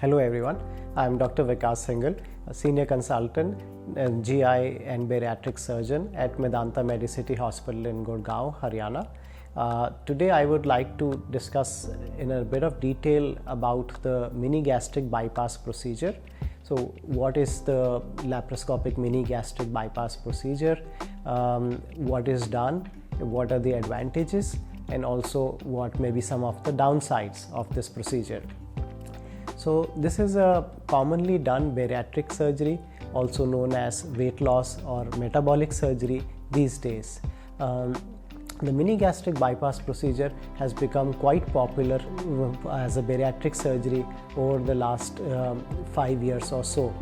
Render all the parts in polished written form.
Hello everyone, I am Dr. Vikas Singhal, a Senior Consultant, GI and Bariatric Surgeon at Medanta Medicity Hospital in Gurgaon, Haryana. Today I would like to discuss in a bit of detail about the mini gastric bypass procedure. So what is the laparoscopic mini gastric bypass procedure, what is done, what are the advantages, and also what may be some of the downsides of this procedure. So this is a commonly done bariatric surgery, also known as weight loss or metabolic surgery these days. The mini gastric bypass procedure has become quite popular as a bariatric surgery over the last 5 years or so,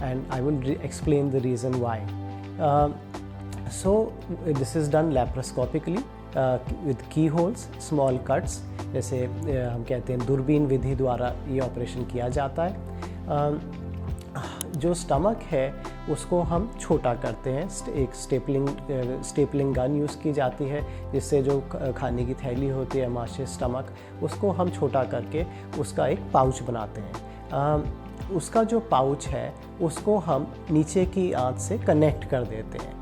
and I will explain the reason why. So this is done laparoscopically with keyholes, small cuts, जैसे हम कहते हैं दूरबीन विधि द्वारा ये operation किया जाता है. जो स्टमक है उसको हम छोटा करते हैं. एक स्टेपलिंग गन यूज़ की जाती है, जिससे जो खाने की थैली होती है माशे स्टमक, उसको हम छोटा करके उसका एक पाउच बनाते हैं. उसका जो पाउच है उसको हम नीचे की आंत से कनेक्ट कर देते हैं.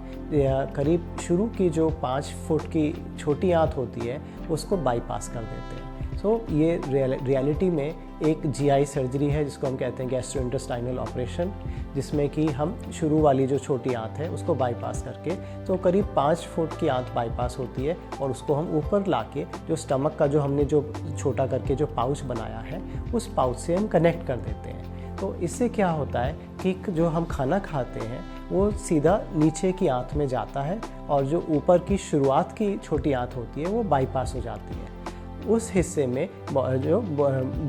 करीब शुरू की जो 5 फुट की छोटी आंत होती है उसको बाईपास कर देते हैं. सो ये रियलिटी में एक जीआई सर्जरी है जिसको हम कहते हैं गैस्ट्रोइंटेस्टाइनल ऑपरेशन, जिसमें कि हम शुरू वाली जो छोटी आंत है उसको बाईपास करके, तो करीब 5 फुट की आंत बाईपास होती है और उसको हम ऊपर लाके जो स्टमक का जो हमने जो छोटा करके जो पाउच बनाया है उस पाउच से हम कनेक्ट कर देते हैं. तो इससे क्या होता है कि जो हम खाना खाते हैं वो सीधा नीचे की आंत में जाता है और जो ऊपर की शुरुआत की छोटी आंत होती है वो बाईपास हो जाती है. उस हिस्से में जो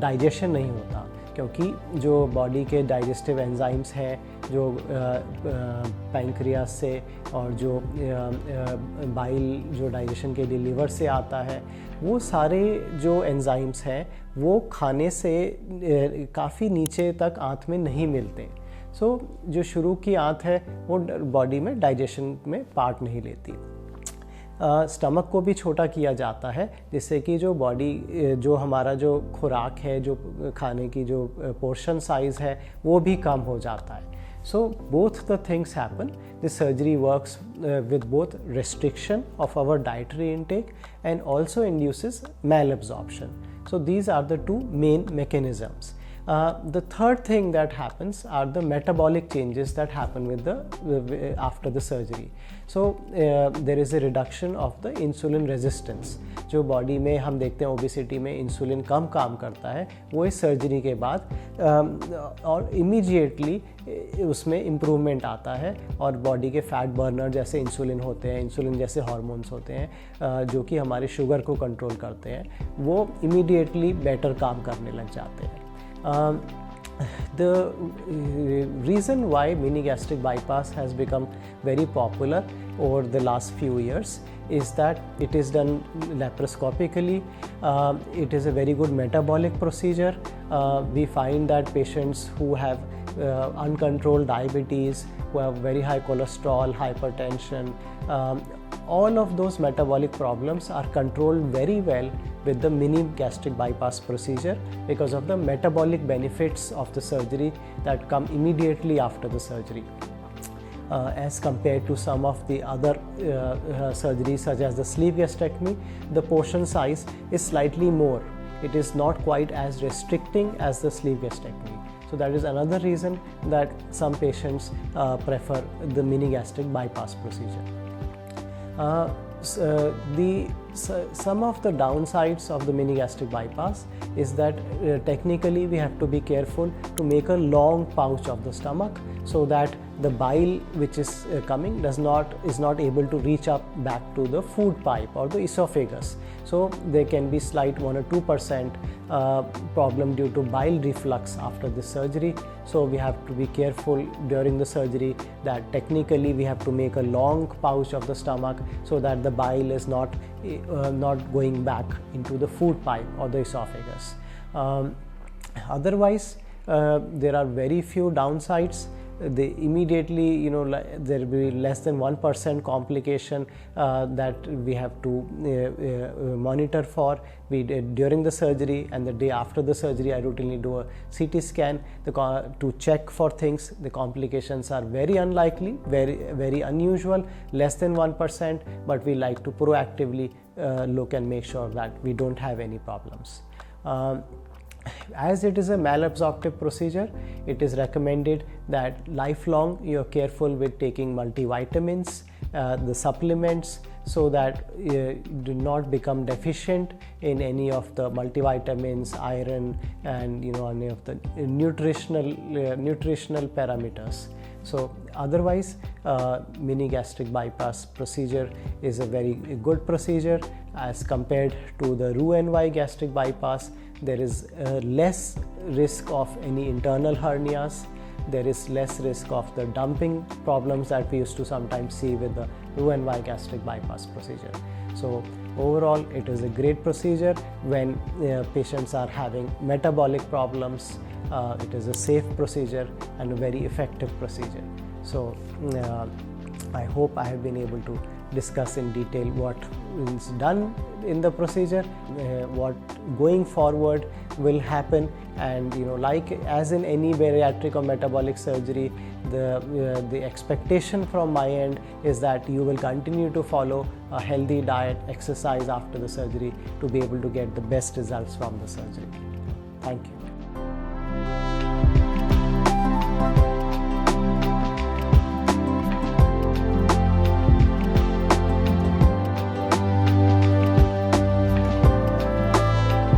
डाइजेशन नहीं होता, क्योंकि जो बॉडी के डाइजेस्टिव एंजाइम्स हैं जो पैंक्रियास से और जो बाइल जो डाइजेशन के लिए लीवर से आता है, वो सारे जो एंजाइम्स हैं वो खाने से काफ़ी नीचे तक आंत में नहीं मिलते. सो जो शुरू की आंत है वो बॉडी में डाइजेशन में पार्ट नहीं लेती. स्टमक को भी छोटा किया जाता है, जिससे कि जो बॉडी जो हमारा जो खुराक है, जो खाने की जो पोर्शन साइज़ है वो भी कम हो जाता है. So both the things happen. The surgery works with both restriction of our dietary intake and also induces malabsorption. So these are the two main mechanisms. The third thing that happens are the metabolic changes that happen after the surgery. So there is a reduction of the insulin resistance. जो body में हम देखते हैं obesity में insulin कम काम करता है, वो इस सर्जरी के बाद और इमीडिएटली उसमें इम्प्रूवमेंट आता है और बॉडी के फैट बर्नर जैसे इंसुलिन होते हैं, इंसुलिन जैसे हार्मोन्स होते हैं जो कि हमारे शुगर को कंट्रोल करते हैं, वो इमीडिएटली बेटर काम करने लग जाते हैं. The reason why mini gastric bypass has become very popular over the last few years is that it is done laparoscopically. It is a very good metabolic procedure. We find that patients who have uncontrolled diabetes, who have very high cholesterol, hypertension, all of those metabolic problems are controlled very well with the mini gastric bypass procedure because of the metabolic benefits of the surgery that come immediately after the surgery. As compared to some of the other surgeries such as the sleeve gastrectomy, the portion size is slightly more. It is not quite as restricting as the sleeve gastrectomy. So that is another reason that some patients prefer the mini gastric bypass procedure. Some of the downsides of the mini gastric bypass is that technically we have to be careful to make a long pouch of the stomach so that the bile which is coming is not able to reach up back to the food pipe or the esophagus. So there can be slight 1 or 2% problem due to bile reflux after the surgery. So we have to be careful during the surgery that technically we have to make a long pouch of the stomach so that the bile is not going back into the food pipe or the esophagus. Otherwise, there are very few downsides. they immediately, you know, there will be less than 1% complication that we have to monitor for. We did during the surgery, and the day after the surgery I routinely do a CT scan to check for things. The complications are very unlikely, very unusual, less than 1%, but we like to proactively look and make sure that we don't have any problems. As it is a malabsorptive procedure, it is recommended that lifelong you are careful with taking multivitamins, the supplements, so that you do not become deficient in any of the multivitamins, iron, and, you know, any of the nutritional parameters. So otherwise, mini gastric bypass procedure is a very good procedure as compared to the Roux-en-Y gastric bypass. There is less risk of any internal hernias. There is less risk of the dumping problems that we used to sometimes see with the Roux-en-Y gastric bypass procedure. So overall, it is a great procedure when patients are having metabolic problems. It is a safe procedure and a very effective procedure. So I hope I have been able to discuss in detail what is done in the procedure, what going forward will happen, and, you know, like as in any bariatric or metabolic surgery, the expectation from my end is that you will continue to follow a healthy diet, exercise after the surgery to be able to get the best results from the surgery. Thank you.